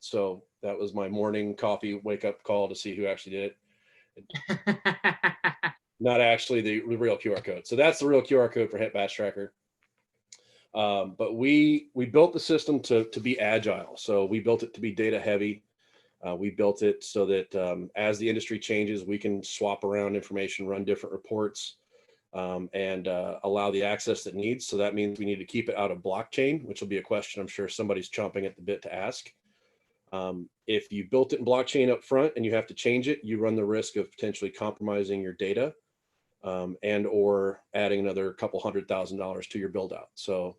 So that was my morning coffee wake up call to see who actually did it. Not actually the real QR code. So that's the real QR code for Hemp Batch Tracker. But we built the system to be agile. So we built it to be data heavy. We built it so that as the industry changes, we can swap around information, run different reports, and allow the access that needs. So that means we need to keep it out of blockchain, which will be a question I'm sure somebody's chomping at the bit to ask. If you built it in blockchain up front and you have to change it, you run the risk of potentially compromising your data and or adding another couple $100,000 to your build out. So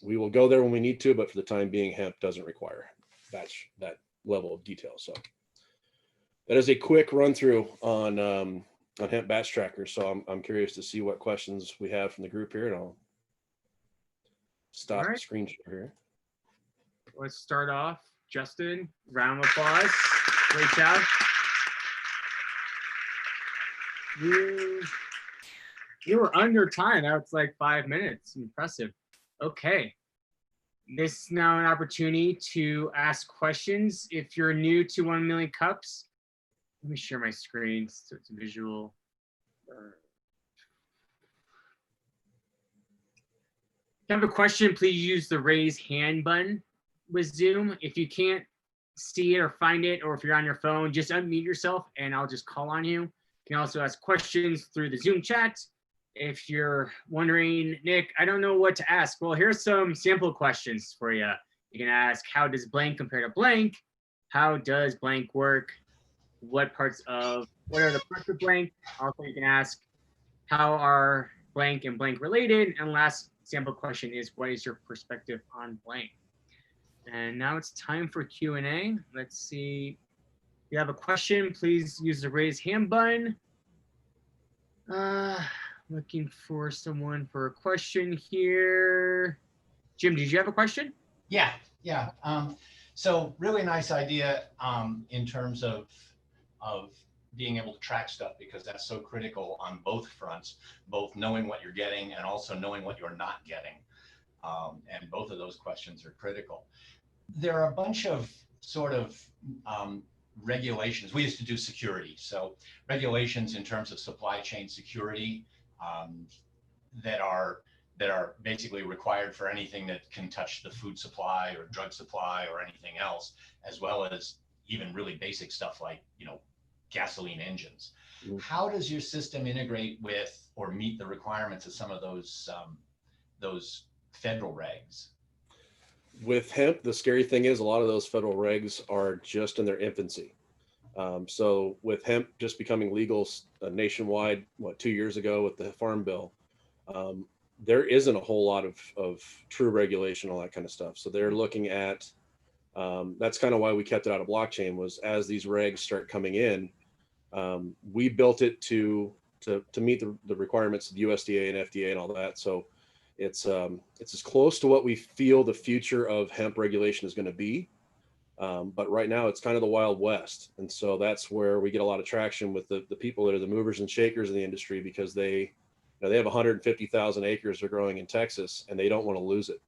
we will go there when we need to, but for the time being, Hemp doesn't require that level of detail. So that is a quick run through on Hemp Batch Tracker. So I'm curious to see what questions we have from the group here, and I'll stop the screen share here. Let's start off. Justin, round of applause. Great job. You were under time. That was like 5 minutes. Impressive. Okay. This is now an opportunity to ask questions. If you're new to 1 Million Cups, let me share my screen so it's visual. If you have a question, please use the raise hand button with Zoom. If you can't see it or find it, or if you're on your phone, just unmute yourself and I'll just call on you. You can also ask questions through the Zoom chat. If you're wondering, Nick, I don't know what to ask. Well, here's some sample questions for you. You can ask, how does blank compare to blank? How does blank work? What are the parts of blank? Also, you can ask, how are blank and blank related? And last sample question is, what is your perspective on blank? And now it's time for Q&A. Let's see. If you have a question, please use the raise hand button. Looking for someone for a question here. Jim, did you have a question? Yeah. So really nice idea in terms of being able to track stuff, because that's so critical on both fronts, both knowing what you're getting and also knowing what you're not getting. And both of those questions are critical. There are a bunch of sort of regulations. We used to do security. So regulations in terms of supply chain security that are basically required for anything that can touch the food supply or drug supply or anything else, as well as even really basic stuff like, gasoline engines. Mm-hmm. How does your system integrate with or meet the requirements of some of those federal regs? With hemp, the scary thing is a lot of those federal regs are just in their infancy. So with hemp just becoming legal nationwide, 2 years ago with the Farm Bill, there isn't a whole lot of true regulation, all that kind of stuff. So they're looking at, that's kind of why we kept it out of blockchain, was as these regs start coming in, we built it to meet the requirements of the USDA and FDA and all that. So it's as close to what we feel the future of hemp regulation is going to be. But right now it's kind of the Wild West. And so that's where we get a lot of traction with the people that are the movers and shakers in the industry, because they have 150,000 acres they're growing in Texas and they don't want to lose it.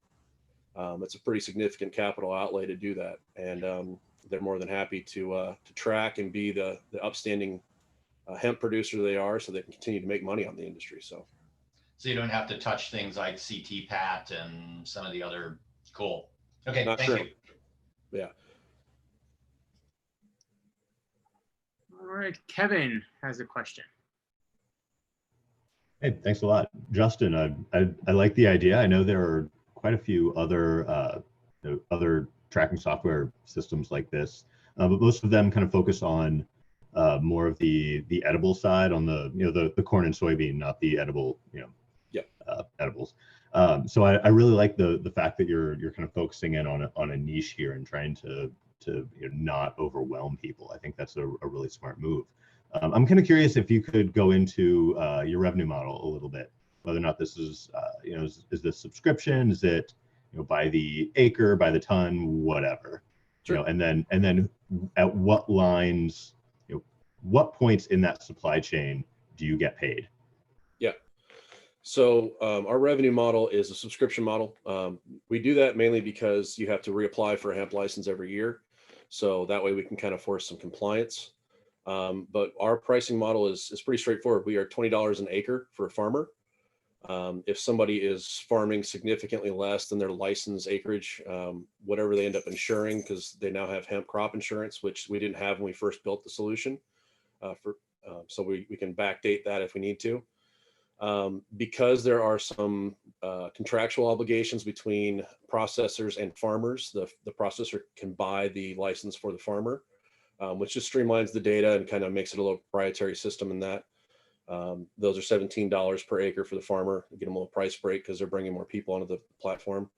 It's a pretty significant capital outlay to do that. And they're more than happy to track and be the upstanding hemp producer they are, so they can continue to make money on the industry. So you don't have to touch things like CT-PAT and some of the other, cool. Okay, thank you. Yeah. All right, Kevin has a question. Hey, thanks a lot. Justin, I like the idea. I know there are quite a few other tracking software systems like this, but most of them kind of focus on more of the edible side, on the corn and soybean, not the edible, edibles. So I really like the fact that you're kind of focusing in on a niche here and trying to not overwhelm people. I think that's a really smart move. I'm kind of curious if you could go into your revenue model a little bit, whether or not this is, is this subscription? Is it, by the acre, by the ton, whatever, sure. And then at what lines, what points in that supply chain do you get paid? Yeah. So our revenue model is a subscription model. We do that mainly because you have to reapply for a hemp license every year. So that way we can kind of force some compliance. But our pricing model is pretty straightforward. We are $20 an acre for a farmer. If somebody is farming significantly less than their licensed acreage, whatever they end up insuring, because they now have hemp crop insurance, which we didn't have when we first built the solution. So we can backdate that if we need to. Because there are some contractual obligations between processors and farmers, the processor can buy the license for the farmer, which just streamlines the data and kind of makes it a little proprietary system in that. Those are $17 per acre for the farmer. You get them a little price break because they're bringing more people onto the platform.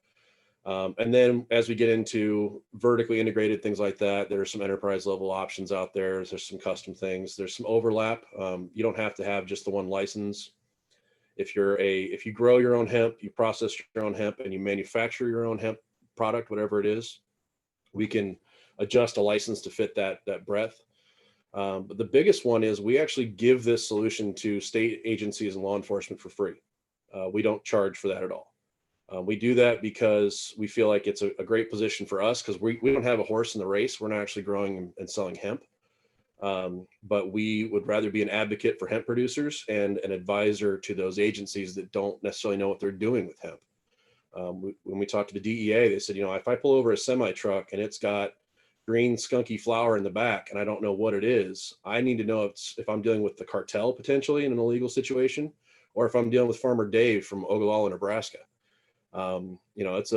And then as we get into vertically integrated things like that, there are some enterprise level options out there. There's some custom things. There's some overlap. You don't have to have just the one license. If you grow your own hemp, you process your own hemp, and you manufacture your own hemp product, whatever it is, we can adjust a license to fit that breadth. But the biggest one is we actually give this solution to state agencies and law enforcement for free. We don't charge for that at all. We do that because we feel like it's a great position for us because we don't have a horse in the race. We're not actually growing and selling hemp. But we would rather be an advocate for hemp producers and an advisor to those agencies that don't necessarily know what they're doing with hemp. When we talked to the DEA, they said, if I pull over a semi truck and it's got green skunky flower in the back and I don't know what it is, I need to know if I'm dealing with the cartel potentially in an illegal situation, or if I'm dealing with Farmer Dave from Ogallala, Nebraska. It's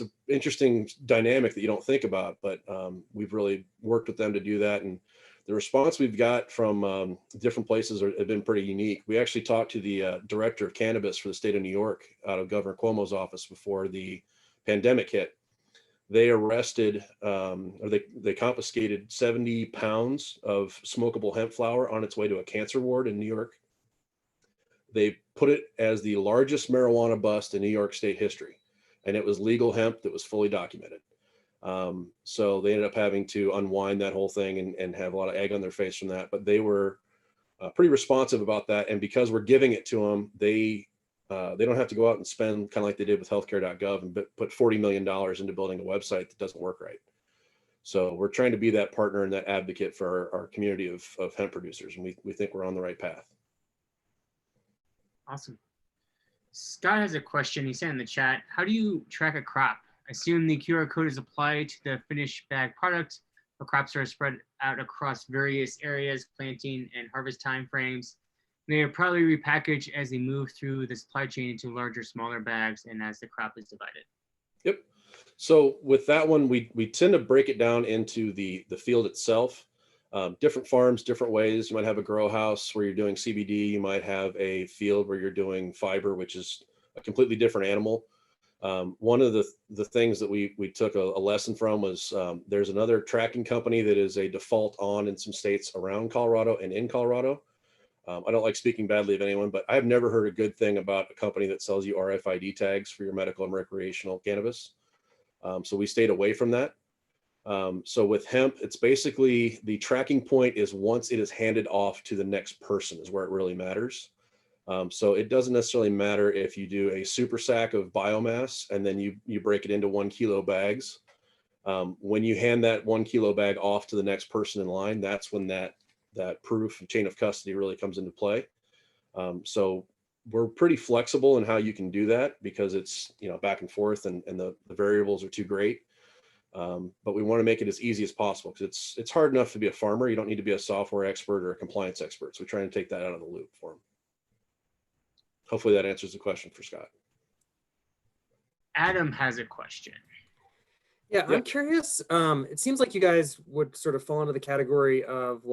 a interesting dynamic that you don't think about, but we've really worked with them to do that. And the response we've got from different places have been pretty unique. We actually talked to the director of cannabis for the state of New York out of Governor Cuomo's office before the pandemic hit. They arrested, or they confiscated 70 pounds of smokable hemp flower on its way to a cancer ward in New York. They put it as the largest marijuana bust in New York state history, and it was legal hemp that was fully documented. So they ended up having to unwind that whole thing and have a lot of egg on their face from that. But they were pretty responsive about that, and because we're giving it to them, they don't have to go out and spend kind of like they did with healthcare.gov and put $40 million into building a website that doesn't work right. So we're trying to be that partner and that advocate for our community of hemp producers, and we think we're on the right path. Awesome. Scott has a question. He sent in the chat. How do you track a crop? I assume the QR code is applied to the finished bag product, but crops are spread out across various areas, planting and harvest timeframes. They are probably repackaged as they move through the supply chain into larger, smaller bags and as the crop is divided. Yep. So with that one, we tend to break it down into the field itself. Different farms, different ways. You might have a grow house where you're doing CBD. You might have a field where you're doing fiber, which is a completely different animal. One of the things that we took a lesson from was there's another tracking company that is a default on in some states around Colorado and in Colorado. I don't like speaking badly of anyone, but I've never heard a good thing about a company that sells you RFID tags for your medical and recreational cannabis. So we stayed away from that. So with hemp, it's basically the tracking point is once it is handed off to the next person is where it really matters. So it doesn't necessarily matter if you do a super sack of biomass and then you break it into 1 kilo bags. When you hand that 1 kilo bag off to the next person in line, that's when that proof and chain of custody really comes into play. So we're pretty flexible in how you can do that because it's back and forth and the variables are too great. But we want to make it as easy as possible because it's hard enough to be a farmer. You don't need to be a software expert or a compliance expert. So we're trying to take that out of the loop for them. Hopefully that answers the question for Scott. Adam has a question. Yeah, I'm curious. It seems like you guys would sort of fall into the category of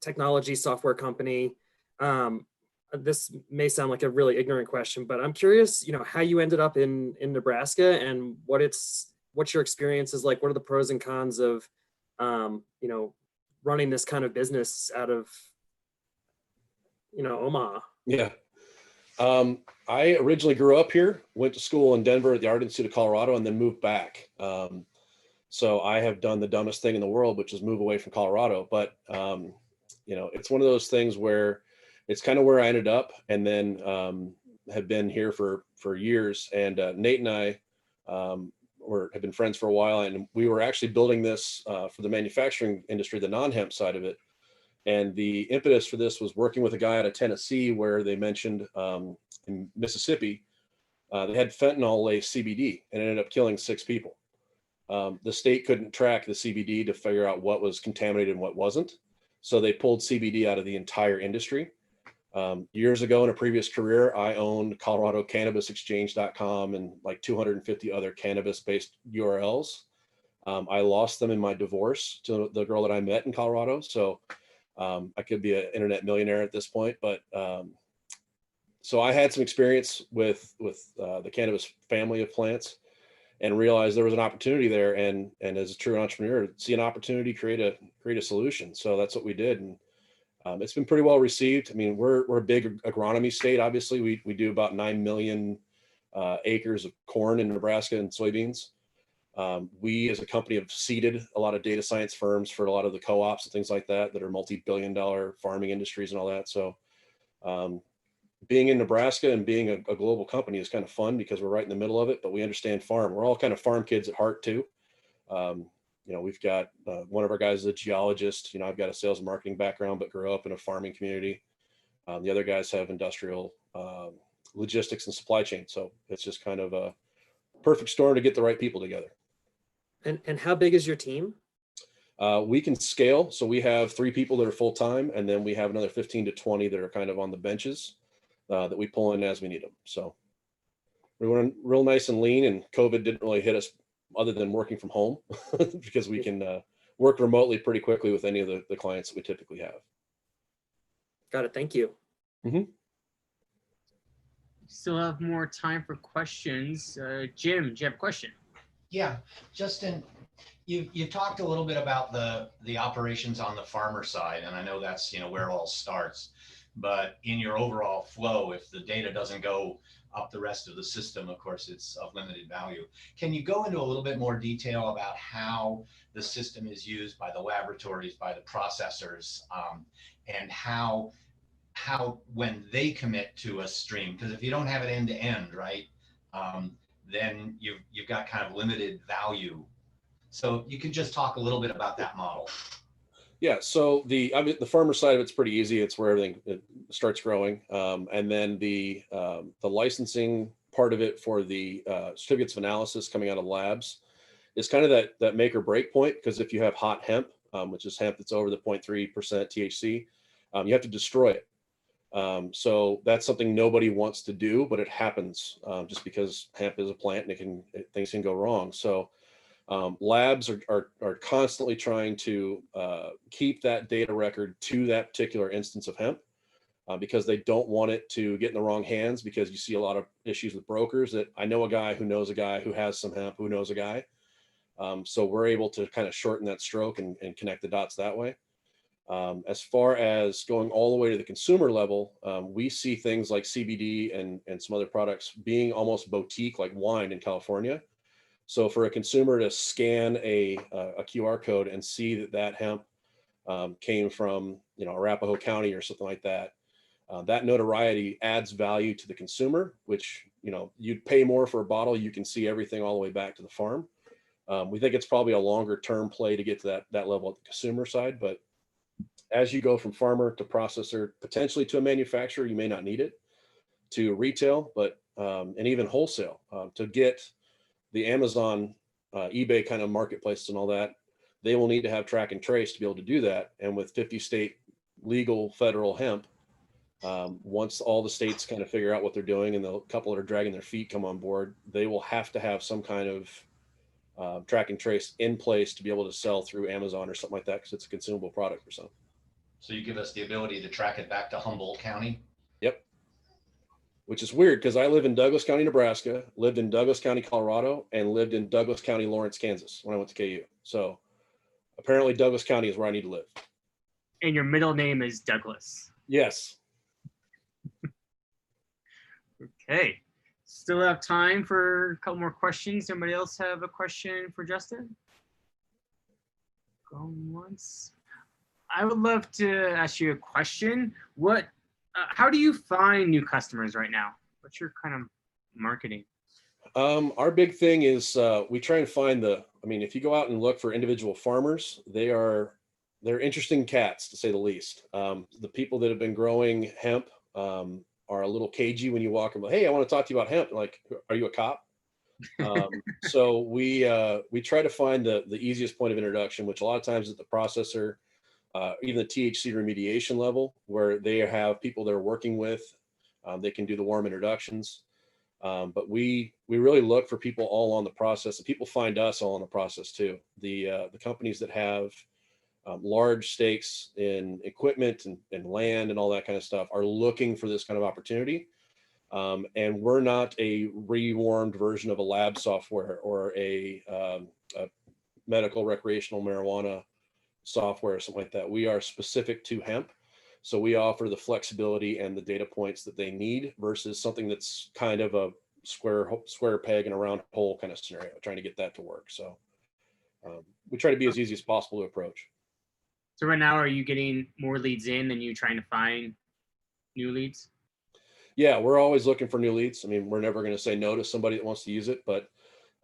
technology software company. This may sound like a really ignorant question, but I'm curious, how you ended up in Nebraska and what your experience is like. What are the pros and cons of, running this kind of business out of, Omaha? Yeah. I originally grew up here, went to school in Denver at the Art Institute of Colorado, and then moved back. So I have done the dumbest thing in the world, which is move away from Colorado. But, it's one of those things where it's kind of where I ended up. And then, have been here for years, and Nate and I have been friends for a while, and we were actually building this for the manufacturing industry, the non-hemp side of it. And the impetus for this was working with a guy out of Tennessee, where they mentioned in Mississippi, they had fentanyl laced CBD, and it ended up killing 6 people. The state couldn't track the CBD to figure out what was contaminated and what wasn't. So they pulled CBD out of the entire industry. Years ago in a previous career, I owned ColoradoCannabisExchange.com and like 250 other cannabis-based URLs. I lost them in my divorce to the girl that I met in Colorado. So I could be an internet millionaire at this point, but so I had some experience with the cannabis family of plants, and realized there was an opportunity there. And as a true entrepreneur, see an opportunity, create a solution. So that's what we did, and it's been pretty well received. I mean, we're a big agronomy state. Obviously, we do about 9 million acres of corn in Nebraska and soybeans. We as a company have seeded a lot of data science firms for a lot of the co-ops and things like that are multi-billion-dollar farming industries and all that. So being in Nebraska and being a global company is kind of fun because we're right in the middle of it, but we understand farm. We're all kind of farm kids at heart too. We've got one of our guys is a geologist. I've got a sales and marketing background, but grew up in a farming community. The other guys have industrial logistics and supply chain. So it's just kind of a perfect storm to get the right people together. And how big is your team? We can scale. So we have 3 people that are full-time, and then we have another 15 to 20 that are kind of on the benches that we pull in as we need them. So we were real nice and lean, and COVID didn't really hit us other than working from home because we can work remotely pretty quickly with any of the clients that we typically have. Got it. Thank you. Mm-hmm. Still have more time for questions. Jim, do you have a question? Yeah, Justin, you talked a little bit about the operations on the farmer side, and I know that's where it all starts. But in your overall flow, if the data doesn't go up the rest of the system, of course, it's of limited value. Can you go into a little bit more detail about how the system is used by the laboratories, by the processors, and how when they commit to a stream? Because if you don't have it end to end, right, then you've got kind of limited value. So you can just talk a little bit about that model. Yeah, so the farmer side of it's pretty easy. It's where everything starts growing, and then the licensing part of it for the certificates of analysis coming out of labs is kind of that make or break point. Because if you have hot hemp, which is hemp that's over the 0.3% THC, you have to destroy it. So that's something nobody wants to do, but it happens just because hemp is a plant and things can go wrong. So labs are constantly trying to keep that data record to that particular instance of hemp because they don't want it to get in the wrong hands, because you see a lot of issues with brokers that I know a guy who knows a guy who has some hemp who knows a guy. So we're able to kind of shorten that stroke and connect the dots that way. As far as going all the way to the consumer level, we see things like CBD and some other products being almost boutique, like wine in California. So for a consumer to scan a QR code and see that hemp came from Arapahoe County or something like that, that notoriety adds value to the consumer, which you'd pay more for a bottle. You can see everything all the way back to the farm. We think it's probably a longer term play to get to that level at the consumer side, but as you go from farmer to processor, potentially to a manufacturer, you may not need it, to retail, but and even wholesale to get the Amazon, eBay kind of marketplaces and all that, they will need to have track and trace to be able to do that. And with 50 state legal federal hemp, once all the states kind of figure out what they're doing and the couple that are dragging their feet come on board, they will have to have some kind of track and trace in place to be able to sell through Amazon or something like that, because it's a consumable product or something. So you give us the ability to track it back to Humboldt County? Yep. Which is weird because I live in Douglas County, Nebraska, lived in Douglas County, Colorado, and lived in Douglas County, Lawrence, Kansas when I went to KU. So apparently Douglas County is where I need to live. And your middle name is Douglas. Yes. Okay. Still have time for a couple more questions. Anybody else have a question for Justin? Going once. I would love to ask you a question. How do you find new customers right now? What's your kind of marketing? Our big thing is we try and find if you go out and look for individual farmers, they're interesting cats to say the least. The people that have been growing hemp are a little cagey when you walk and go, hey, I want to talk to you about hemp. Like, are you a cop? So we try to find the easiest point of introduction, which a lot of times is the processor, even the THC remediation level, where they have people they're working with. They can do the warm introductions. But we really look for people all on the process, and people find us all on the process too. The companies that have large stakes in equipment and land and all that kind of stuff are looking for this kind of opportunity. And we're not a rewarmed version of a lab software or a medical recreational marijuana software or something like that. We are specific to hemp. So we offer the flexibility and the data points that they need versus something that's kind of a square peg in a round hole kind of scenario, trying to get that to work. So we try to be as easy as possible to approach. So right now, are you getting more leads in than you trying to find new leads? Yeah, we're always looking for new leads. I mean, we're never going to say no to somebody that wants to use it, but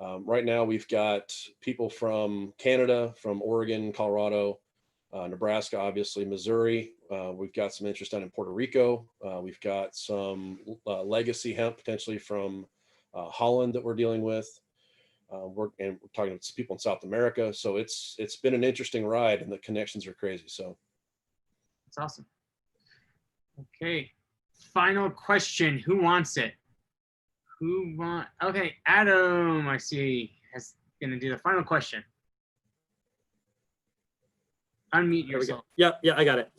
right now we've got people from Canada, from Oregon, Colorado, Nebraska, obviously, Missouri. We've got some interest down in Puerto Rico. We've got some legacy hemp potentially from Holland that we're dealing with. We're talking to people in South America. So it's been an interesting ride, and the connections are crazy. So that's awesome. Okay, final question. Who wants it? Okay, Adam, I see, is gonna do the final question. Unmute yourself. Yeah, I got it.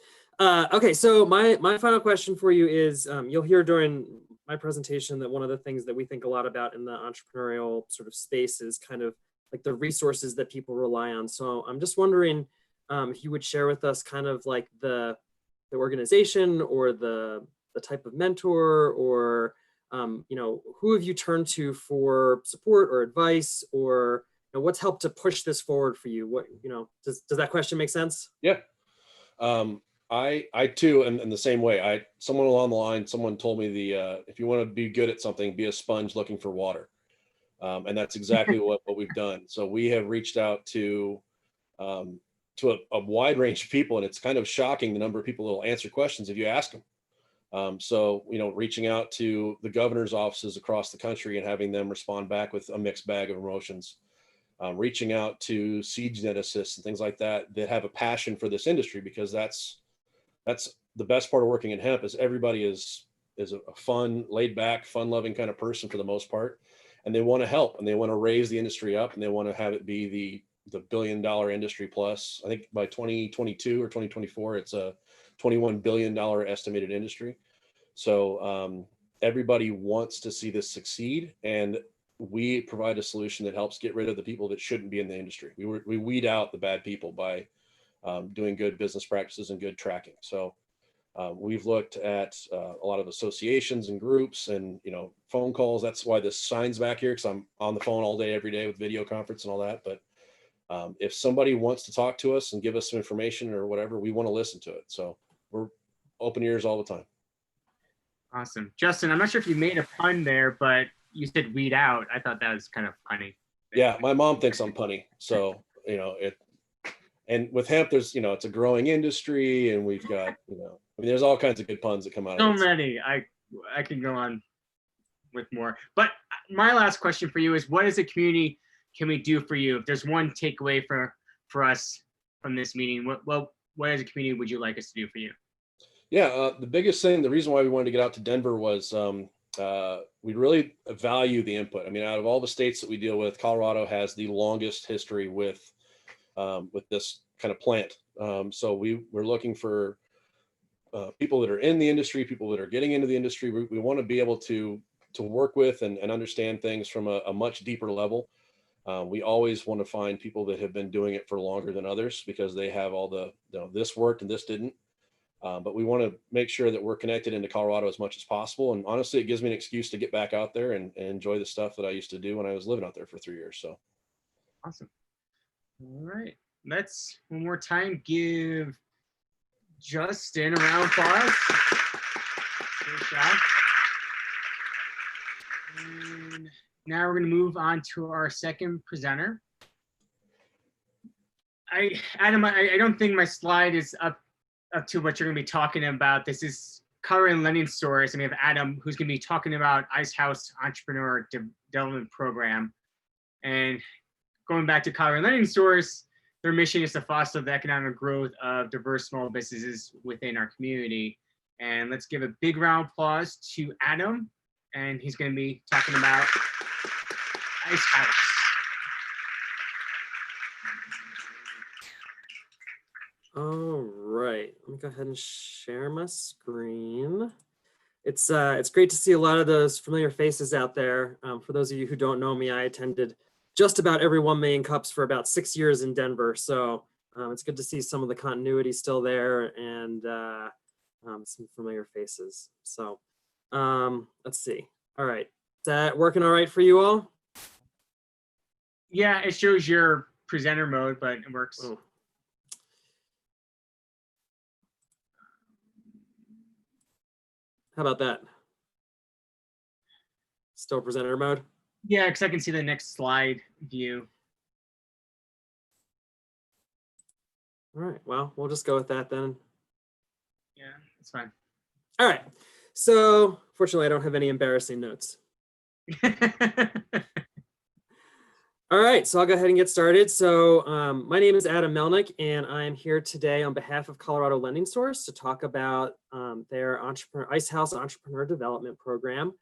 Okay, so my final question for you is, you'll hear during my presentation that one of the things that we think a lot about in the entrepreneurial sort of space is kind of like the resources that people rely on. So I'm just wondering if you would share with us kind of like the organization or the type of mentor, or who have you turned to for support or advice, or what's helped to push this forward for you? What, does that question make sense? Yeah. I too am in the same way. Someone along the line, someone told me if you want to be good at something, be a sponge looking for water. And that's exactly what we've done. So we have reached out to a wide range of people, and it's kind of shocking the number of people that will answer questions if you ask them. So, reaching out to the governor's offices across the country and having them respond back with a mixed bag of emotions. Reaching out to seed geneticists and things like that have a passion for this industry, because that's the best part of working in hemp is everybody is a fun, laid back, fun loving kind of person for the most part. And they want to help, and they want to raise the industry up, and they want to have it be the $1 billion industry plus. I think by 2022 or 2024, it's a $21 billion estimated industry. So everybody wants to see this succeed, and we provide a solution that helps get rid of the people that shouldn't be in the industry. We weed out the bad people by doing good business practices and good tracking. So we've looked at a lot of associations and groups and phone calls. That's why this sign's back here, because I'm on the phone all day, every day with video conference and all that. But if somebody wants to talk to us and give us some information or whatever, we want to listen to it. So we're open ears all the time. Awesome. Justin, I'm not sure if you made a pun there, but you said weed out. I thought that was kind of funny. Yeah, my mom thinks I'm punny. So, and with hemp, there's, it's a growing industry, and we've got, there's all kinds of good puns that come out of it. So many. I can go on with more. But my last question for you is, what as a community can we do for you? If there's one takeaway for us from this meeting, what as a community would you like us to do for you? Yeah, the biggest thing, the reason why we wanted to get out to Denver was we really value the input. I mean, out of all the states that we deal with, Colorado has the longest history with this kind of plant. So we're looking for people that are in the industry, people that are getting into the industry. We want to be able to work with and understand things from a much deeper level. We always want to find people that have been doing it for longer than others, because they have all the, this worked and this didn't. But we want to make sure that we're connected into Colorado as much as possible. And honestly, it gives me an excuse to get back out there and enjoy the stuff that I used to do when I was living out there for 3 years. So awesome. All right. Let's one more time give Justin a round of applause. Good job. And now we're going to move on to our second presenter. Adam, I don't think my slide is up to what you're going to be talking about. This is Colorado Lending Source, and we have Adam, who's going to be talking about Ice House Entrepreneur Development Program. And going back to Colorado Lending Source, their mission is to foster the economic growth of diverse small businesses within our community. And let's give a big round of applause to Adam, and he's going to be talking about Ice House. All right, let me go ahead and share my screen. It's great to see a lot of those familiar faces out there. For those of you who don't know me, I attended just about every 1 Million Cups for about 6 years in Denver. So it's good to see some of the continuity still there and some familiar faces. So let's see. All right, is that working all right for you all? Yeah, it shows your presenter mode, but it works. Oh. How about that? Still presenter mode? Yeah, because I can see the next slide view. All right, well, we'll just go with that then. Yeah, it's fine. All right, so fortunately I don't have any embarrassing notes. All right, so I'll go ahead and get started. So my name is Adam Melnick, and I'm here today on behalf of Colorado Lending Source to talk about their Ice House Entrepreneur Development Program.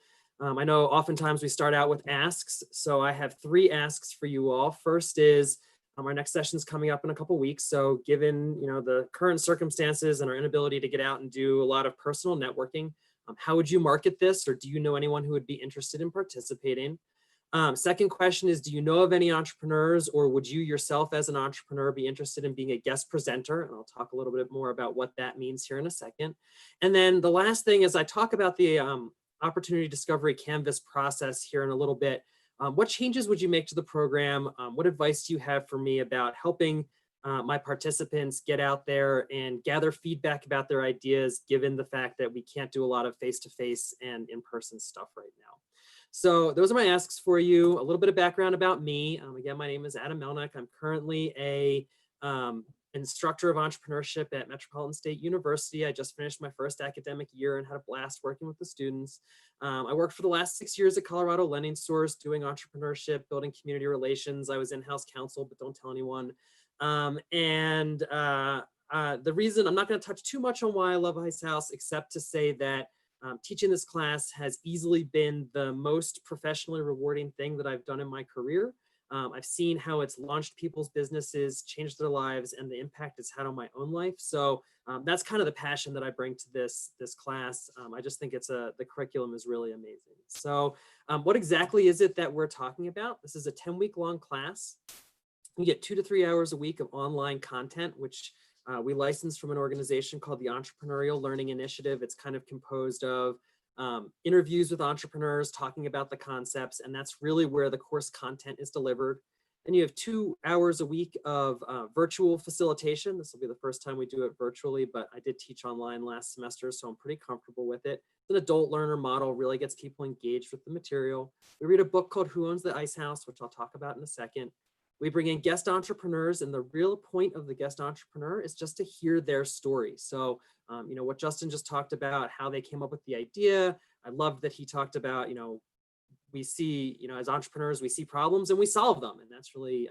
I know oftentimes we start out with asks, so I have 3 asks for you all. First is our next session is coming up in a couple weeks. So given the current circumstances and our inability to get out and do a lot of personal networking, how would you market this, or do you know anyone who would be interested in participating? Second question is, do you know of any entrepreneurs, or would you yourself as an entrepreneur be interested in being a guest presenter? And I'll talk a little bit more about what that means here in a second. And then the last thing is I talk about the Opportunity Discovery Canvas process here in a little bit. What changes would you make to the program? What advice do you have for me about helping my participants get out there and gather feedback about their ideas, given the fact that we can't do a lot of face-to-face and in-person stuff right now? So those are my asks for you. A little bit of background about me. Again, my name is Adam Melnick. I'm currently a instructor of entrepreneurship at Metropolitan State University. I just finished my first academic year and had a blast working with the students. I worked for the last 6 years at Colorado Lending Source doing entrepreneurship, building community relations. I was in-house counsel, but don't tell anyone. The reason I'm not going to touch too much on why I love Ice House, except to say that teaching this class has easily been the most professionally rewarding thing that I've done in my career. I've seen how it's launched people's businesses, changed their lives, and the impact it's had on my own life. So that's kind of the passion that I bring to this class. I just think the curriculum is really amazing. So what exactly is it that we're talking about? This is a 10-week long class. You get 2 to 3 hours a week of online content, which we license from an organization called the Entrepreneurial Learning Initiative. It's kind of composed of interviews with entrepreneurs talking about the concepts, and that's really where the course content is delivered. And you have 2 hours a week of virtual facilitation. This will be the first time we do it virtually, but I did teach online last semester, so I'm pretty comfortable with it. It's an adult learner model, really gets people engaged with the material. We read a book called Who Owns the Ice House, which I'll talk about in a second. We bring in guest entrepreneurs, and the real point of the guest entrepreneur is just to hear their story. So, what Justin just talked about, how they came up with the idea. I loved that he talked about, we see, as entrepreneurs, we see problems and we solve them. And that's really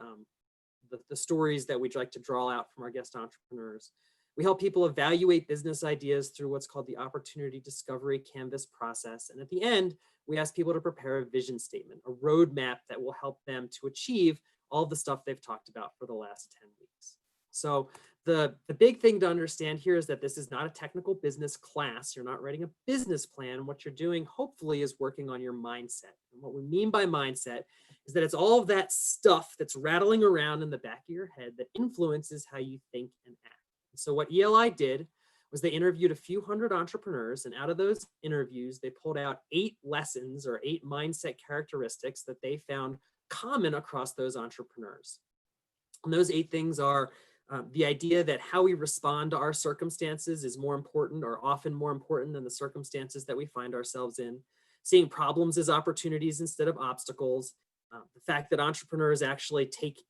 the stories that we'd like to draw out from our guest entrepreneurs. We help people evaluate business ideas through what's called the Opportunity Discovery Canvas process. And at the end, we ask people to prepare a vision statement, a roadmap that will help them to achieve all the stuff they've talked about for the last 10 weeks. So the big thing to understand here is that this is not a technical business class. You're not writing a business plan. What you're doing, hopefully, is working on your mindset. And what we mean by mindset is that it's all of that stuff that's rattling around in the back of your head that influences how you think and act. So what ELI did was they interviewed a few hundred entrepreneurs, and out of those interviews, they pulled out 8 lessons or 8 mindset characteristics that they found common across those entrepreneurs. And those 8 things are the idea that how we respond to our circumstances is more important, or often more important, than the circumstances that we find ourselves in. seeing problems as opportunities instead of obstacles, the fact that entrepreneurs actually take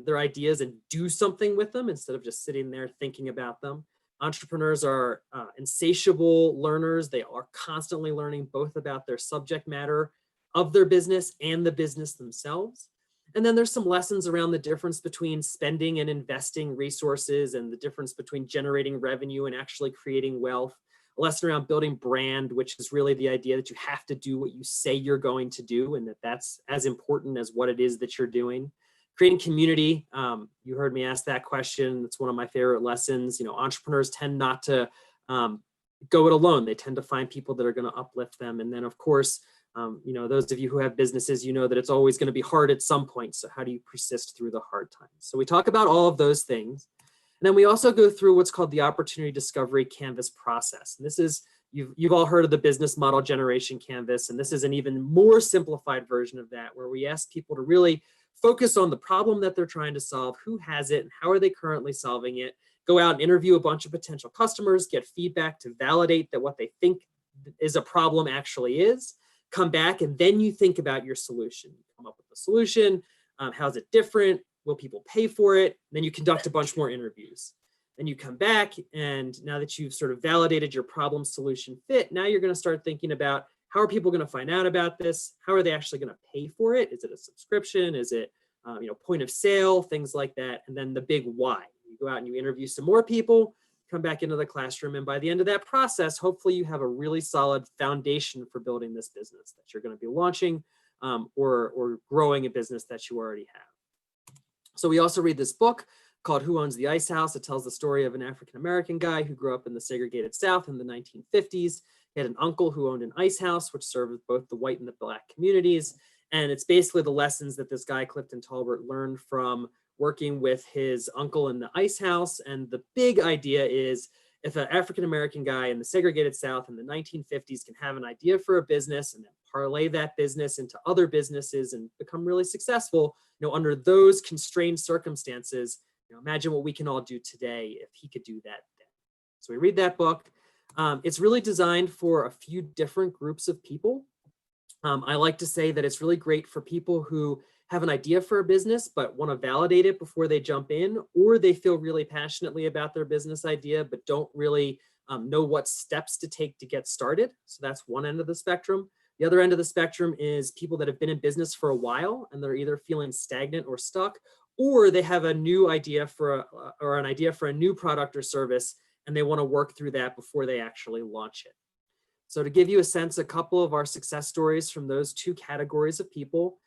their ideas and do something with them instead of just sitting there thinking about them. Entrepreneurs are insatiable learners. They are constantly learning both about their subject matter of their business and the business themselves. And then there's some lessons around the difference between spending and investing resources and the difference between generating revenue and actually creating wealth. A lesson around building brand, which is really the idea that you have to do what you say you're going to do and that that's as important as what it is that you're doing. Creating community, you heard me ask that question. It's one of my favorite lessons. Entrepreneurs tend not to go it alone. They tend to find people that are going to uplift them. And then of course, those of you who have businesses, that it's always going to be hard at some point. So how do you persist through the hard times? So we talk about all of those things. And then we also go through what's called the opportunity discovery canvas process. And this is, you've all heard of the business model generation canvas. And this is an even more simplified version of that, where we ask people to really focus on the problem that they're trying to solve, who has it, and how are they currently solving it, go out and interview a bunch of potential customers, get feedback to validate that what they think is a problem actually is, come back, and then you think about your solution. You come up with a solution. How's it different? Will people pay for it? Then you conduct a bunch more interviews. Then you come back, and now that you've sort of validated your problem solution fit, now you're going to start thinking about how are people going to find out about this? How are they actually going to pay for it? Is it a subscription? Is it point of sale? Things like that. And then the big why. You go out and you interview some more people, come back into the classroom, and by the end of that process, hopefully you have a really solid foundation for building this business that you're going to be launching or growing a business that you already have. So we also read this book called Who Owns the Ice House? It tells the story of an African-American guy who grew up in the segregated South in the 1950s. He had an uncle who owned an ice house, which served both the white and the black communities. And it's basically the lessons that this guy, Clifton Talbert, learned from working with his uncle in the ice house. And the big idea is, if an African-American guy in the segregated South in the 1950s can have an idea for a business and then parlay that business into other businesses and become really successful, under those constrained circumstances, imagine what we can all do today if he could do that then. So we read that book. It's really designed for a few different groups of people. I like to say that it's really great for people who have an idea for a business but want to validate it before they jump in, or they feel really passionately about their business idea but don't really know what steps to take to get started. So that's one end of the spectrum. The other end of the spectrum is people that have been in business for a while and they're either feeling stagnant or stuck, or they have a new idea or an idea for a new product or service, and they want to work through that before they actually launch it. So to give you a sense, a couple of our success stories from those two categories of people.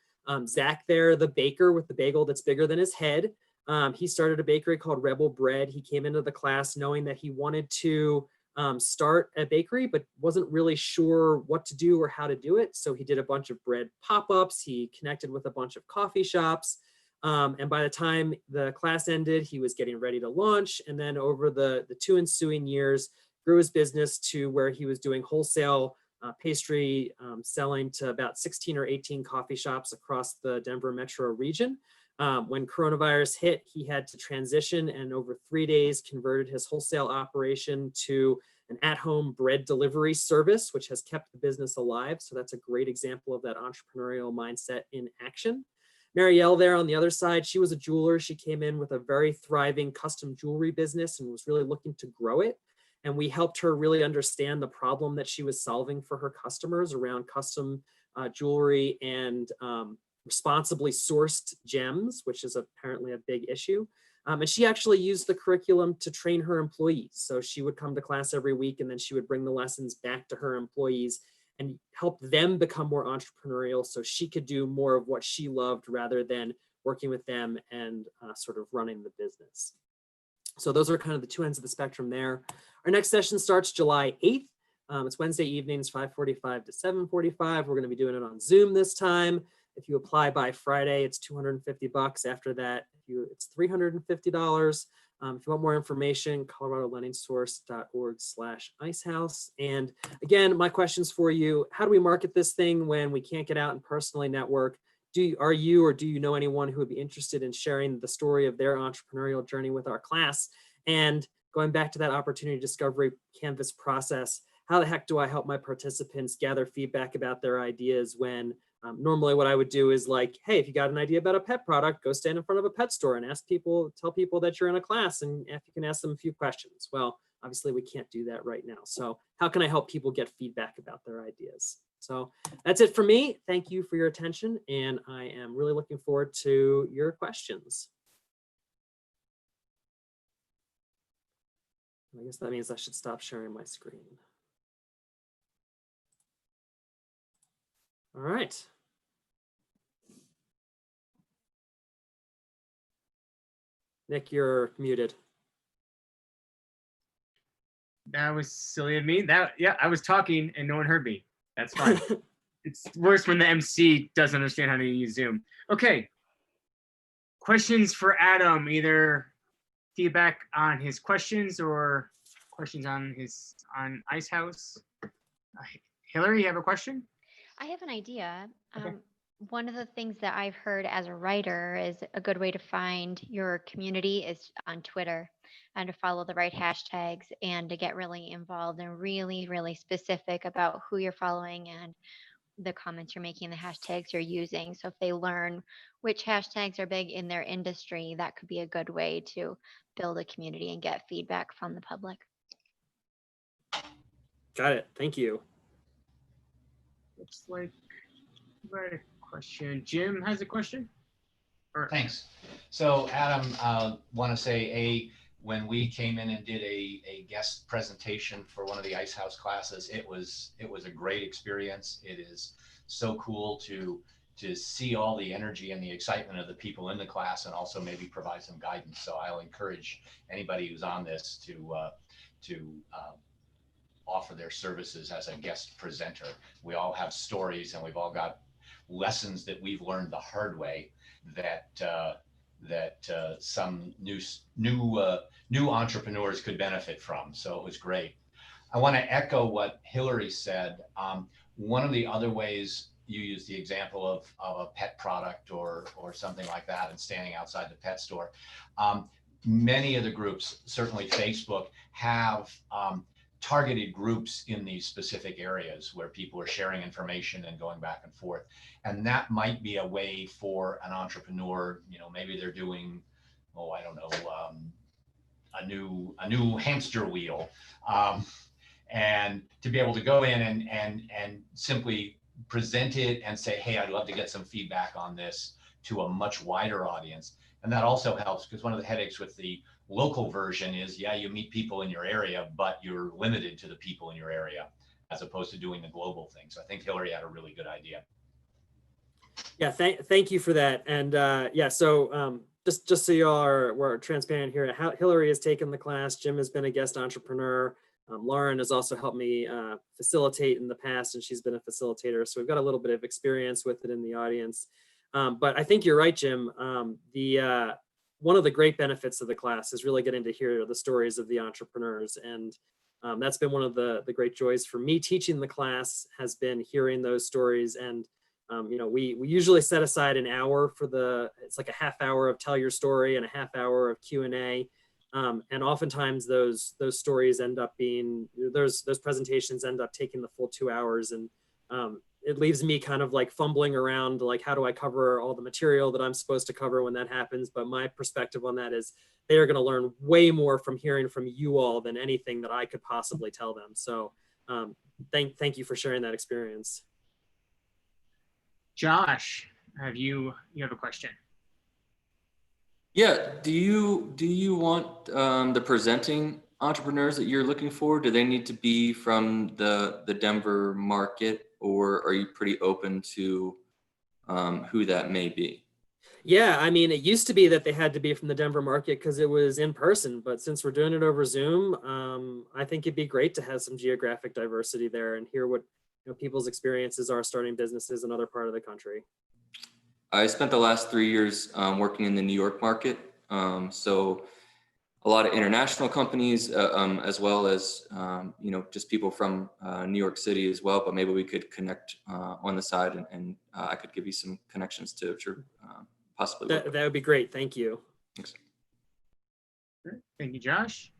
Zach there, the baker with the bagel that's bigger than his head. He started a bakery called Rebel Bread. He came into the class knowing that he wanted to start a bakery, but wasn't really sure what to do or how to do it. So he did a bunch of bread pop-ups. He connected with a bunch of coffee shops. And by the time the class ended, he was getting ready to launch. And then over the 2 ensuing years, grew his business to where he was doing wholesale pastry selling to about 16 or 18 coffee shops across the Denver metro region. When coronavirus hit, he had to transition, and over 3 days converted his wholesale operation to an at-home bread delivery service, which has kept the business alive. So that's a great example of that entrepreneurial mindset in action. Marielle there on the other side, she was a jeweler. She came in with a very thriving custom jewelry business and was really looking to grow it. And we helped her really understand the problem that she was solving for her customers around custom jewelry and responsibly sourced gems, which is apparently a big issue. And she actually used the curriculum to train her employees. So she would come to class every week, and then she would bring the lessons back to her employees and help them become more entrepreneurial so she could do more of what she loved rather than working with them and sort of running the business. So those are kind of the two ends of the spectrum there. Our next session starts July 8th. It's Wednesday evenings, 5:45 to 7:45. We're going to be doing it on Zoom this time. If you apply by Friday, it's $250. After that, it's $350. If you want more information, coloradolendingsource.org/icehouse. And again, my questions for you: how do we market this thing when we can't get out and personally network? Are you or do you know anyone who would be interested in sharing the story of their entrepreneurial journey with our class? And going back to that opportunity discovery canvas process, how the heck do I help my participants gather feedback about their ideas when normally what I would do is like, hey, if you got an idea about a pet product, go stand in front of a pet store and tell people that you're in a class and if you can ask them a few questions. Well, obviously we can't do that right now. So how can I help people get feedback about their ideas? So that's it for me. Thank you for your attention. And I am really looking forward to your questions. I guess that means I should stop sharing my screen. All right. Nick, you're muted. That was silly of me. Yeah, I was talking and no one heard me. That's fine. It's worse when the MC doesn't understand how to use Zoom. Okay. Questions for Adam, either feedback on his questions or questions on Ice House. Hillary, you have a question? I have an idea. Okay. One of the things that I've heard as a writer is a good way to find your community is on Twitter and to follow the right hashtags and to get really involved and really, really specific about who you're following and the comments you're making, the hashtags you're using. So if they learn which hashtags are big in their industry, that could be a good way to build a community and get feedback from the public. Got it. Thank you. Looks like you had a question. Jim has a question? Thanks. So Adam, want to say, when we came in and did a guest presentation for one of the Ice House classes, it was a great experience. It is so cool to see all the energy and the excitement of the people in the class, and also maybe provide some guidance. So I'll encourage anybody who's on this to offer their services as a guest presenter. We all have stories, and we've all got lessons that we've learned the hard way that some new entrepreneurs could benefit from. So it was great. I want to echo what Hillary said. One of the other ways, you use the example of a pet product or something like that and standing outside the pet store. Many of the groups, certainly Facebook, have targeted groups in these specific areas where people are sharing information and going back and forth. And that might be a way for an entrepreneur, maybe they're doing, I don't know, a new hamster wheel, and to be able to go in and simply present it and say, hey, I'd love to get some feedback on this to a much wider audience. And that also helps, because one of the headaches with the local version is, yeah, you meet people in your area, but you're limited to the people in your area, as opposed to doing the global thing. So I think Hillary had a really good idea. Yeah, thank you for that. And yeah, so just so we're transparent here, Hillary has taken the class. Jim has been a guest entrepreneur. Lauren has also helped me facilitate in the past, and she's been a facilitator. So we've got a little bit of experience with it in the audience. But I think you're right, Jim. One of the great benefits of the class is really getting to hear the stories of the entrepreneurs. And that's been one of the great joys for me teaching the class, has been hearing those stories. And we usually set aside an hour for it's like a half hour of tell your story and a half hour of Q&A. And oftentimes those stories end up being, those presentations end up taking the full 2 hours. And it leaves me kind of like fumbling around, like, how do I cover all the material that I'm supposed to cover when that happens? But my perspective on that is they are going to learn way more from hearing from you all than anything that I could possibly tell them. So thank you for sharing that experience. Josh, you have a question? Yeah. Do you want the presenting entrepreneurs that you're looking for? Do they need to be from the Denver market, or are you pretty open to who that may be? Yeah, I mean, it used to be that they had to be from the Denver market because it was in person, but since we're doing it over Zoom, I think it'd be great to have some geographic diversity there and hear what people's experiences are starting businesses in other part of the country. I spent the last 3 years working in the New York market, so a lot of international companies, as well as just people from New York City as well. But maybe we could connect on the side, and I could give you some connections to possibly. That would be great. Thank you. Thanks. Thank you, Josh.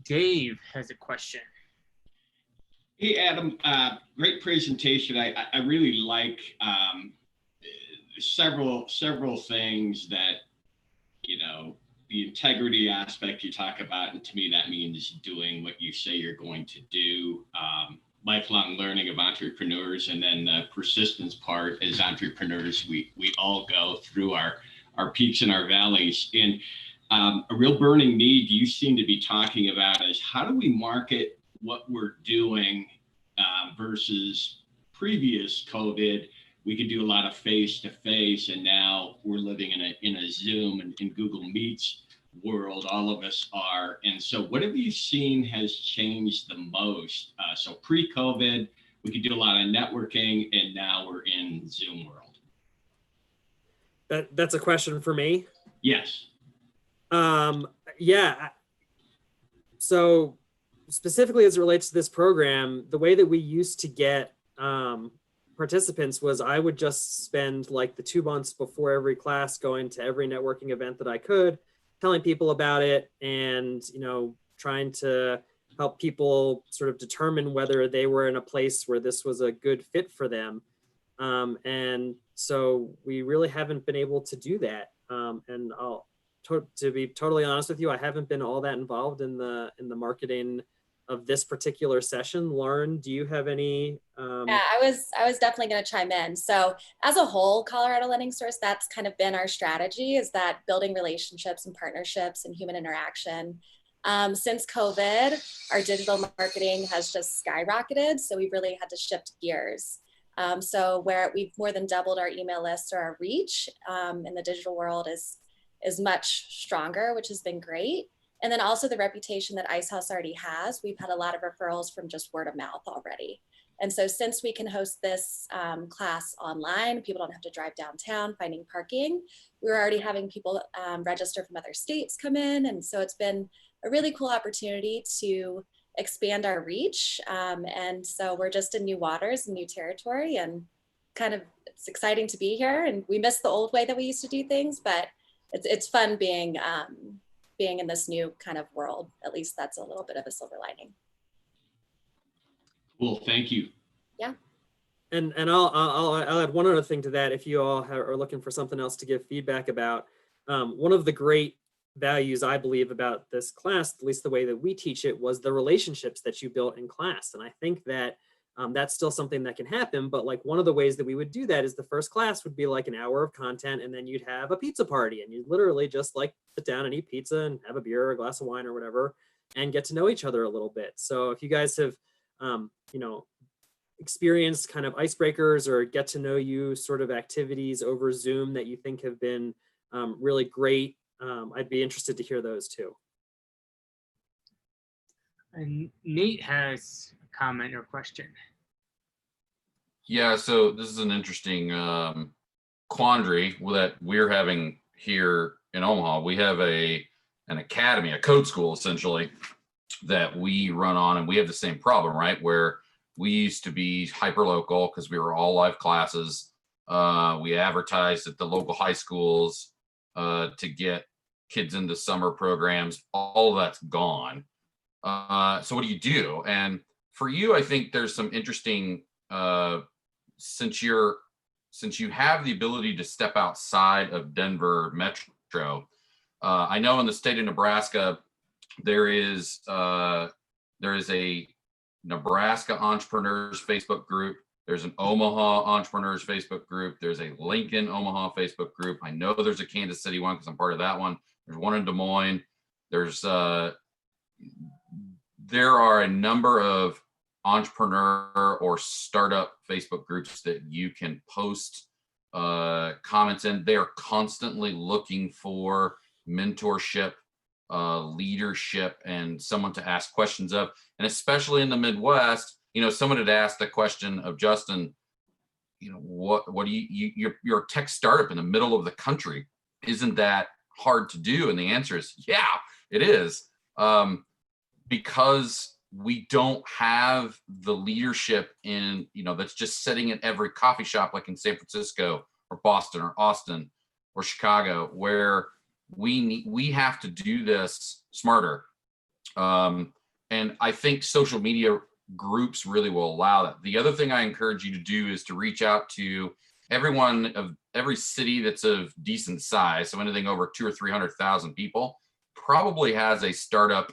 Dave has a question. Hey, Adam, great presentation. I really like several things that, you know, the integrity aspect you talk about. And to me, that means doing what you say you're going to do. Lifelong learning of entrepreneurs, and then the persistence part. As entrepreneurs, we all go through our peaks and our valleys. And a real burning need you seem to be talking about is how do we market what we're doing versus previous COVID. We could do a lot of face to face, and now we're living in a Zoom and in Google Meets world. All of us are. And so, what have you seen has changed the most? So pre-COVID, we could do a lot of networking, and now we're in Zoom world. That's a question for me. Yes. Yeah. So specifically as it relates to this program, the way that we used to get participants was I would just spend like the 2 months before every class going to every networking event that I could, telling people about it, and, you know, trying to help people sort of determine whether they were in a place where this was a good fit for them. And so we really haven't been able to do that. And to be totally honest with you, I haven't been all that involved in the marketing of this particular session. Lauren, do you have any? Yeah, I was definitely going to chime in. So as a whole, Colorado Lending Source, that's kind of been our strategy, is that building relationships and partnerships and human interaction. Since COVID, our digital marketing has just skyrocketed. So we've really had to shift gears. So where we've more than doubled our email lists, or our reach in the digital world is much stronger, which has been great. And then also the reputation that Ice House already has, we've had a lot of referrals from just word of mouth already. And so since we can host this class online, people don't have to drive downtown finding parking. We're already having people register from other states come in. And so it's been a really cool opportunity to expand our reach. And so we're just in new waters and new territory, and kind of, it's exciting to be here. And we miss the old way that we used to do things, but it's fun being in this new kind of world. At least that's a little bit of a silver lining. Cool, thank you. Yeah. And I'll add one other thing to that. If you all are looking for something else to give feedback about, one of the great values I believe about this class, at least the way that we teach it, was the relationships that you built in class. And I think that that's still something that can happen. But like one of the ways that we would do that is the first class would be like an hour of content, and then you'd have a pizza party, and you'd literally just like sit down and eat pizza and have a beer or a glass of wine or whatever, and get to know each other a little bit. So if you guys have, you know, experienced kind of icebreakers or get to know you sort of activities over Zoom that you think have been really great, I'd be interested to hear those too. And Nate has a comment or question. Yeah, so this is an interesting quandary that we're having here in Omaha. We have an academy, a code school essentially, that we run on, and we have the same problem, right? Where we used to be hyper local because we were all live classes. We advertised at the local high schools to get kids into summer programs. All of that's gone. So what do you do? And for you, I think there's some interesting, since you have the ability to step outside of Denver Metro. I know in the state of Nebraska, there is a Nebraska Entrepreneurs Facebook group. There's an Omaha Entrepreneurs Facebook group. There's a Lincoln Omaha Facebook group. I know there's a Kansas City one because I'm part of that one. There's one in Des Moines. There are a number of entrepreneur or startup Facebook groups that you can post comments in. They are constantly looking for mentorship, leadership, and someone to ask questions of. And especially in the Midwest, you know, someone had asked the question of Justin, you know, what do you're a tech startup in the middle of the country. Isn't that hard to do? And the answer is, yeah, it is. Because we don't have the leadership in, you know, that's just sitting in every coffee shop, like in San Francisco or Boston or Austin or Chicago, where we have to do this smarter. And I think social media groups really will allow that. The other thing I encourage you to do is to reach out to everyone of every city that's of decent size. So anything over 200,000 or 300,000 people probably has a startup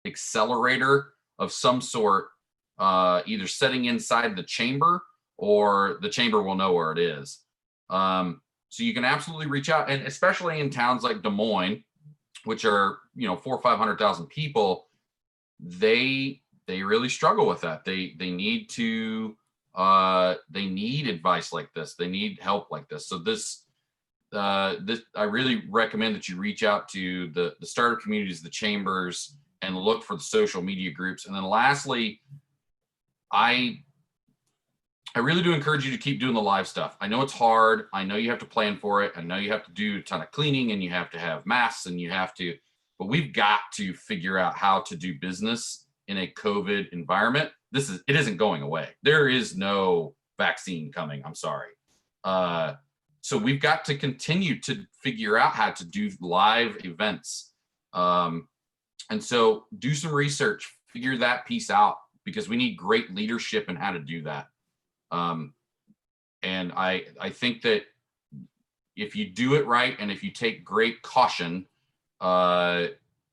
accelerator of some sort, either setting inside the chamber or the chamber will know where it is. So you can absolutely reach out, and especially in towns like Des Moines, which are 400,000 or 500,000 people, they really struggle with that. They need to they need advice like this. They need help like this. So this I really recommend that you reach out to the startup communities, the chambers, and look for the social media groups. And then lastly, I really do encourage you to keep doing the live stuff. I know it's hard. I know you have to plan for it. I know you have to do a ton of cleaning and you have to have masks and but we've got to figure out how to do business in a COVID environment. It isn't going away. There is no vaccine coming. I'm sorry. So we've got to continue to figure out how to do live events. And so do some research, figure that piece out, because we need great leadership in how to do that. And I think that if you do it right and if you take great caution,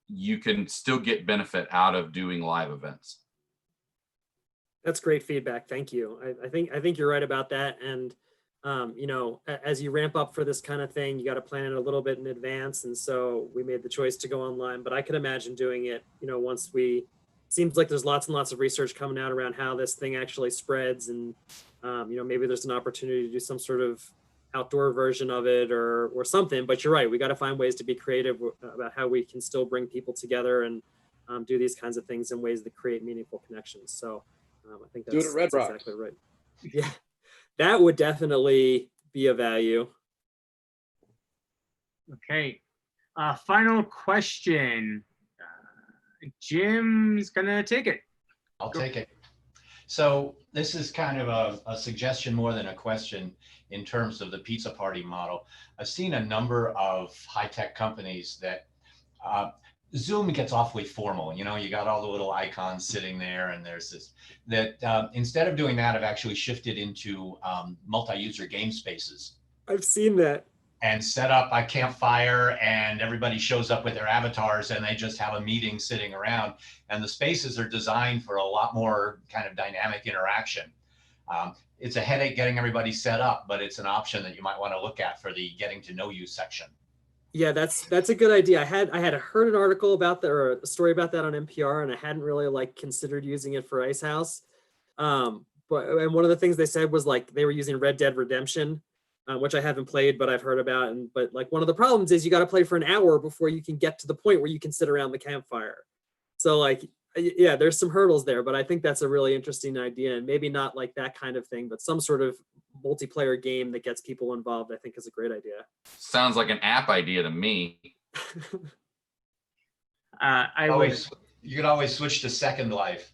you can still get benefit out of doing live events. That's great feedback. Thank you. I think you're right about that. And as you ramp up for this kind of thing, you got to plan it a little bit in advance. And so we made the choice to go online, but I could imagine doing it, once seems like there's lots and lots of research coming out around how this thing actually spreads. And, maybe there's an opportunity to do some sort of outdoor version of it or something, but you're right. We got to find ways to be creative about how we can still bring people together and do these kinds of things in ways that create meaningful connections. So I think that's, Do it at Red that's Rock. exactly right. Yeah, that would definitely be a value. Okay. Final question. Jim's gonna take it. I'll take it. So this is kind of a suggestion more than a question in terms of the pizza party model. I've seen a number of high-tech companies that Zoom gets awfully formal. You got all the little icons sitting there, and there's this that instead of doing that, I've actually shifted into multi-user game spaces. I've seen that. And set up a campfire, and everybody shows up with their avatars, and they just have a meeting sitting around. And the spaces are designed for a lot more kind of dynamic interaction. It's a headache getting everybody set up, but it's an option that you might want to look at for the getting to know you section. Yeah, that's a good idea. I had heard an article about that, or a story about that on NPR, and I hadn't really considered using it for Ice House. And one of the things they said was they were using Red Dead Redemption, which I haven't played, but I've heard about. But one of the problems is you got to play for an hour before you can get to the point where you can sit around the campfire. So yeah, there's some hurdles there, but I think that's a really interesting idea, and maybe not that kind of thing, but some sort of multiplayer game that gets people involved, I think is a great idea. Sounds like an app idea to me. You could always switch to Second Life.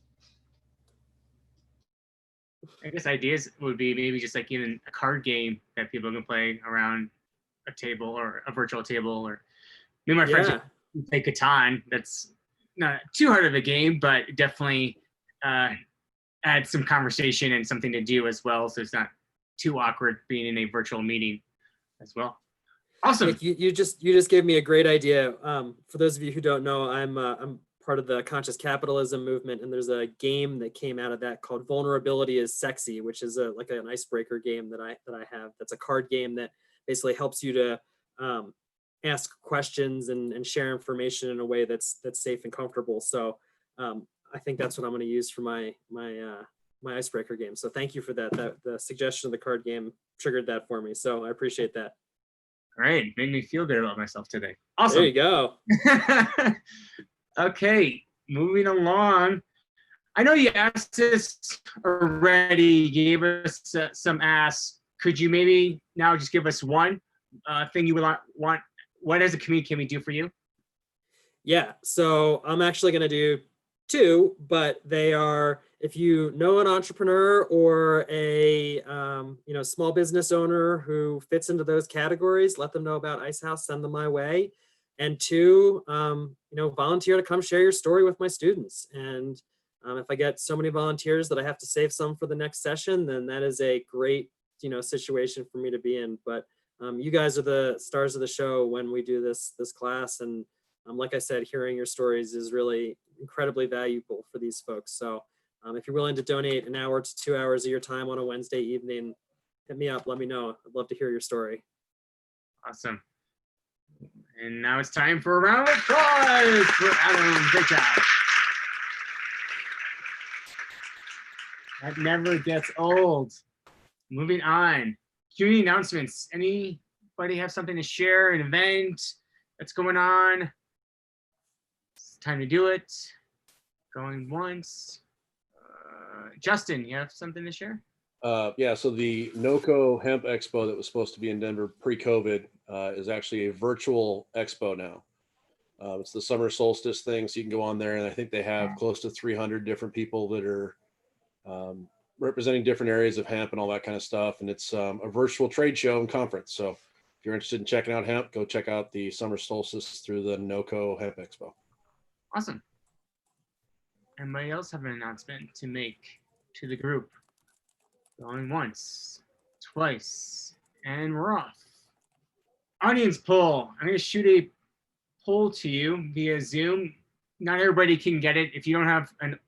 I guess ideas would be maybe just even a card game that people can play around a table or a virtual table, or maybe my friends play Catan. That's not too hard of a game, but definitely add some conversation and something to do as well, so it's not too awkward being in a virtual meeting as well. Awesome. You just gave me a great idea. For those of you who don't know, I'm part of the conscious capitalism movement, and there's a game that came out of that called Vulnerability is Sexy, which is an icebreaker game that I have. That's a card game that basically helps you to ask questions and share information in a way that's safe and comfortable. So I think that's what I'm going to use for my icebreaker game. So thank you for that. The suggestion of the card game triggered that for me. So I appreciate that. Great. Made me feel good about myself today. Awesome. There you go. Okay, moving along. I know you asked this already, gave us some asks. Could you maybe now just give us one thing you would want? What as a community can we do for you? Yeah, so I'm actually going to do two, but they are, if you know an entrepreneur or a small business owner who fits into those categories, let them know about Ice House, send them my way. And two, volunteer to come share your story with my students. And If I get so many volunteers that I have to save some for the next session, then that is a great, situation for me to be in. But you guys are the stars of the show when we do this class. And like I said, hearing your stories is really incredibly valuable for these folks. So if you're willing to donate an hour to 2 hours of your time on a Wednesday evening, hit me up, let me know. I'd love to hear your story. Awesome. And now it's time for a round of applause for Adam. Great job. That never gets old. Moving on. Community announcements. Anybody have something to share? An event that's going on? It's time to do it. Going once. Justin, you have something to share? Yeah, so the NOCO Hemp Expo that was supposed to be in Denver pre-COVID is actually a virtual expo now. It's the summer solstice thing, so you can go on there, and I think they have close to 300 different people that are representing different areas of hemp and all that kind of stuff. And it's a virtual trade show and conference. So if you're interested in checking out hemp, go check out the summer solstice through the NOCO Hemp Expo. Awesome. Anybody else have an announcement to make to the group? Going once, twice, and we're off. Audience poll. I'm going to shoot a poll to you via Zoom. Not everybody can get it. If you have an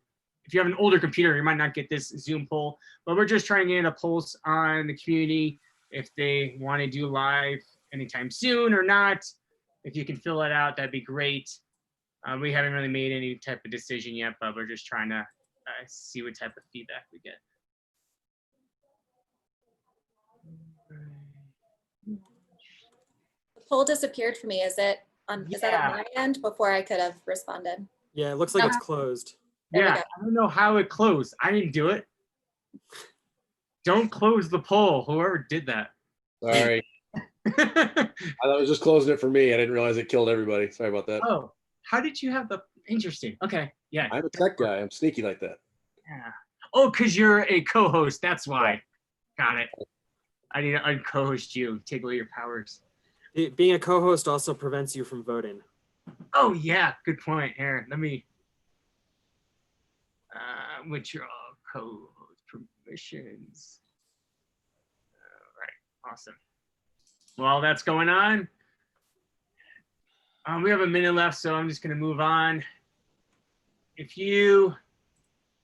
older computer, you might not get this Zoom poll, but we're just trying to get a pulse on the community if they want to do live anytime soon or not. If you can fill it out, that'd be great. We haven't really made any type of decision yet, but we're just trying to see what type of feedback we get. The poll disappeared for me. Is that on my end before I could have responded? Yeah, it looks like it's closed. There we Yeah, go. I don't know how it closed. I didn't do it. Don't close the poll, whoever did that. Sorry. I thought it was just closing it for me. I didn't realize it killed everybody. Sorry about that. Oh, how did you have the, interesting. Okay, yeah. I'm a tech guy. I'm sneaky like that. Yeah. Oh, because you're a co-host, that's why. Got it. I need to unco-host you, take away your powers. Being a co-host also prevents you from voting. Oh yeah, good point. Here, let me, withdraw co-host permissions. All right, awesome. While that's going on, we have a minute left, so I'm just gonna move on. If you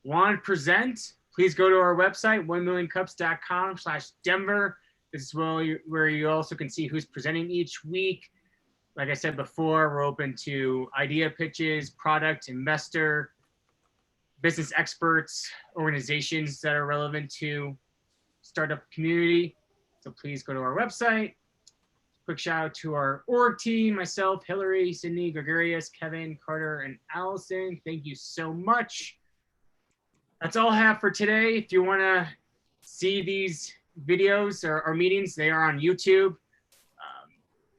want to present, please go to our website, 1millioncups.com/Denver. This is where you also can see who's presenting each week. Like I said before, we're open to idea pitches, product, investor, business experts, organizations that are relevant to startup community. So please go to our website. Quick shout out to our org team, myself, Hillary, Sydney, Gregarious, Kevin, Carter, and Allison. Thank you so much. That's all I have for today. If you want to see these videos or meetings, they are on YouTube.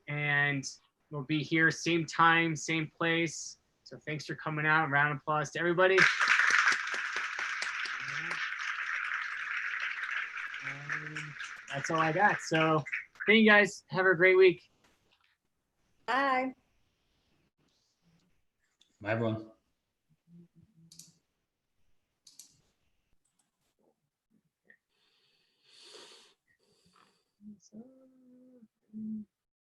And we'll be here same time, same place. So thanks for coming out. Round of applause to everybody. And that's all I got. So thank you guys. Have a great week. Bye. Bye, everyone.